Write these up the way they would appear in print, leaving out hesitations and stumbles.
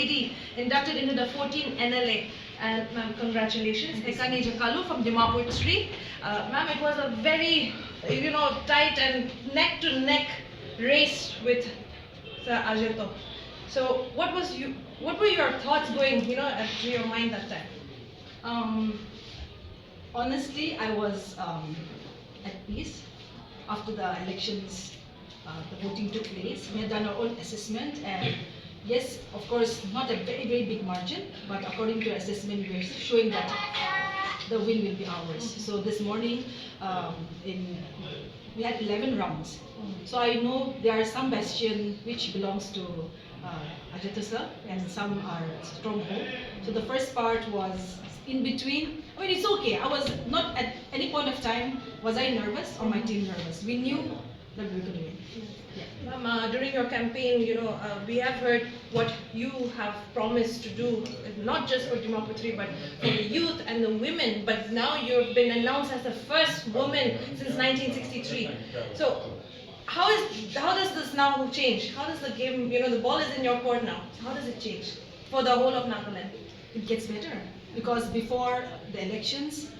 lady inducted into the 14 NLA. And ma'am, congratulations. Hekani Jakhalu from Dimapur 3. Ma'am, it was a very, tight and neck-to-neck race with Sir Ajeto. So what were your thoughts going, through your mind that time? Honestly, I was at peace after the elections. The voting took place. We had done our own assessment, and yes, of course, not a very, very big margin, but according to our assessment, we are showing that the win will be ours. So this morning, we had 11 rounds. So I know there are some bastion which belongs to Ajeto sir, and some are stronghold. So the first part was in between. I mean, it's okay. I was not at any point of time was I nervous or my team nervous. We knew that we were going to win. Yeah. Ma'am, during your campaign, we have heard what you have promised to do, not just for Dimapur 3, but for the youth and the women. But now you've been announced as the first woman since 1963. So how does this now change? How does the game, the ball is in your court now. How does it change for the whole of Nagaland? It gets better because before the elections,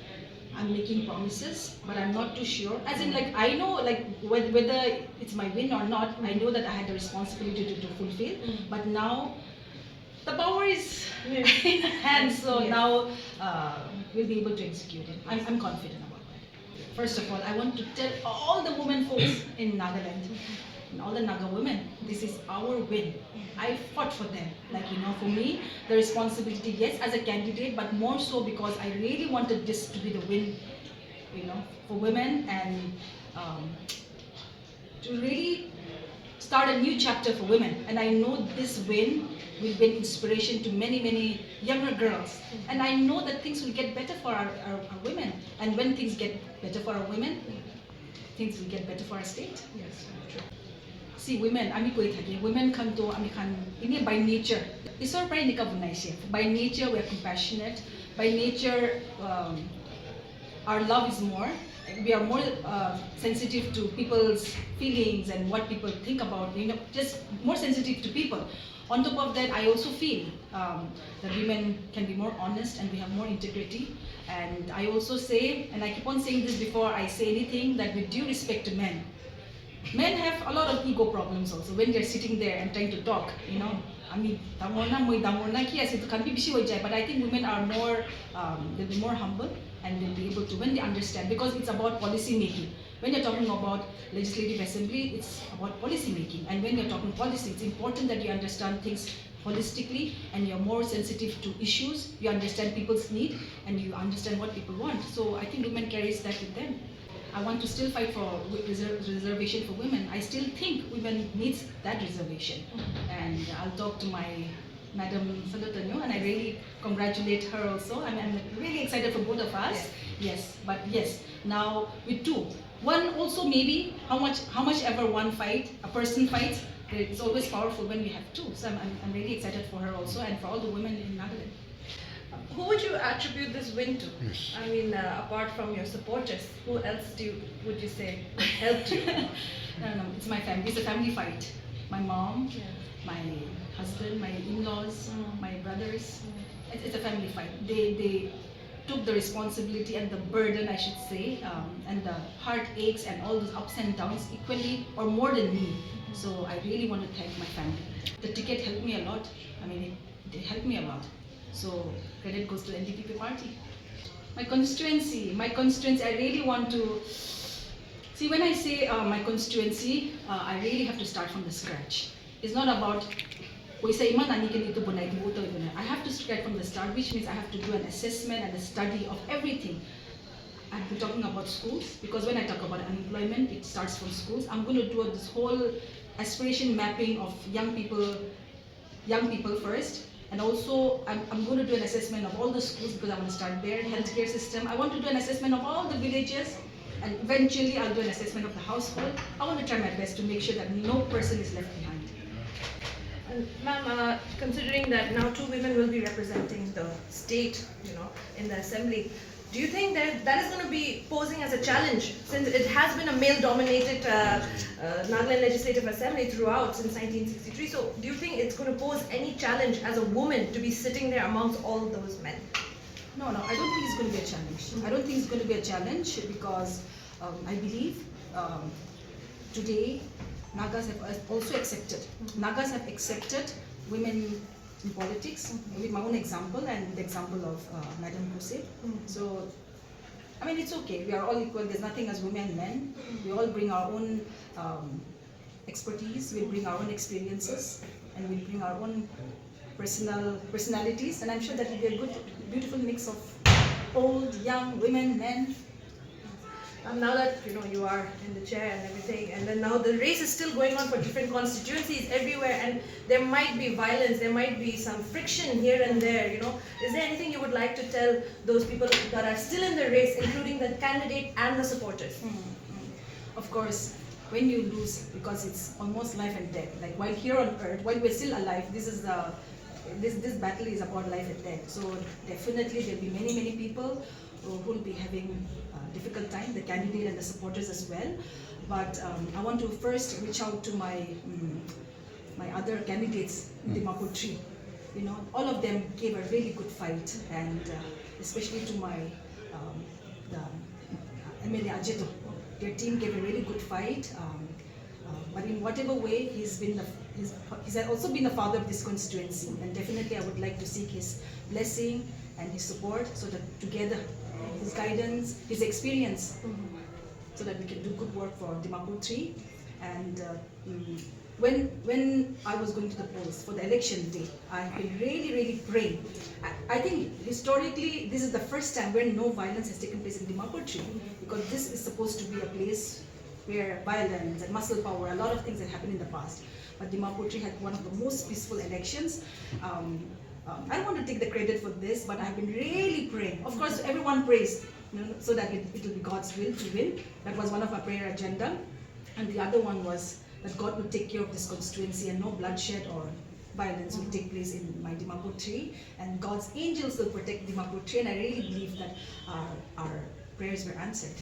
I'm making promises, but I'm not too sure. As in, I know, whether it's my win or not, I know that I had the responsibility to fulfill. But now, the power is in hand, so now we'll be able to execute it. I'm confident about that. First of all, I want to tell all the women folks in Nagaland, and all the Naga women, this is our win. I fought for them. For me, the responsibility, yes, as a candidate, but more so because I really wanted this to be the win, for women, and to really start a new chapter for women. And I know this win will be an inspiration to many, many younger girls. And I know that things will get better for our women. And when things get better for our women, things will get better for our state. Yes, true. See, women, women come to by nature. By nature, we are compassionate. By nature, our love is more. We are more sensitive to people's feelings and what people think about, just more sensitive to people. On top of that, I also feel that women can be more honest and we have more integrity. And I also say, and I keep on saying this before I say anything, that with due respect to men, men have a lot of ego problems also when they're sitting there and trying to talk, I mean, but I think women are more, they'll be more humble and they'll be able to, when they understand, because it's about policy making. When you're talking about legislative assembly, it's about policy making. And when you're talking policy, it's important that you understand things holistically and you're more sensitive to issues, you understand people's need and you understand what people want. So I think women carries that with them. I want to still fight for reservation for women. I still think women needs that reservation. And I'll talk to my Madam Salutanyo, and I really congratulate her also. I'm really excited for both of us. Yes, but yes, now with two. One also maybe, how much ever one fight, a person fights, it's always powerful when we have two. So I'm really excited for her also and for all the women in Nagaland. Who would you attribute this win to? Yes. I mean, apart from your supporters, who else would you say helped you? No, it's my family. It's a family fight. My mom, my husband, my in-laws, my brothers. It's a family fight. They took the responsibility and the burden, I should say, and the heartaches and all those ups and downs equally or more than me. So I really want to thank my family. The ticket helped me a lot. I mean, it helped me a lot. So credit goes to the NDPP party. My constituency, I really want to, see when I say my constituency, I really have to start from the scratch. It's not about, I have to start from the start, which means I have to do an assessment and a study of everything. I've been talking about schools, because when I talk about unemployment, it starts from schools. I'm going to do this whole aspiration mapping of young people first. And also, I'm going to do an assessment of all the schools because I want to start there, healthcare system. I want to do an assessment of all the villages, and eventually I'll do an assessment of the household. I want to try my best to make sure that no person is left behind. Ma'am, considering that now two women will be representing the state, in the assembly, Do you think that that is going to be posing as a challenge, since it has been a male-dominated Nagaland Legislative Assembly throughout since 1963? So, do you think it's going to pose any challenge as a woman to be sitting there amongst all those men? No, I don't think it's going to be a challenge. I don't think it's going to be a challenge because I believe today Nagas have also accepted. Nagas have accepted women in politics, with my own example and the example of Madam Hussein. So, I mean, it's okay. We are all equal. There's nothing as women and men. We all bring our own expertise. We bring our own experiences, and we bring our own personalities. And I'm sure that will be a good, beautiful mix of old, young, women, men. Now that you are in the chair and everything, and then now the race is still going on for different constituencies everywhere, and there might be violence, there might be some friction here and there. Is there anything you would like to tell those people that are still in the race, including the candidate and the supporters? Of course, when you lose, because it's almost life and death. Like while here on earth, while we're still alive, this battle is about life and death. So definitely there'll be many people who will be having a difficult time, the candidate and the supporters as well. But I want to first reach out to my other candidates in Dimapur 3. All of them gave a really good fight, and especially to my the MLA Ajeto. Their team gave a really good fight. But in whatever way, he's also been the father of this constituency, and definitely I would like to seek his blessing and his support, so that together, his guidance, his experience, so that we can do good work for Dimapur 3. And when I was going to the polls for the election day, I've been really praying. I think historically, this is the first time where no violence has taken place in Dimapur 3, because this is supposed to be a place where violence and muscle power, a lot of things that happened in the past. But Dimapur 3 had one of the most peaceful elections. I don't want to take the credit for this, but I've been really praying. Of course, everyone prays, so that it will be God's will to win. That was one of our prayer agenda. And the other one was that God would take care of this constituency and no bloodshed or violence will take place in my Dimapur 3. And God's angels will protect Dimapur 3. And I really believe that our prayers were answered.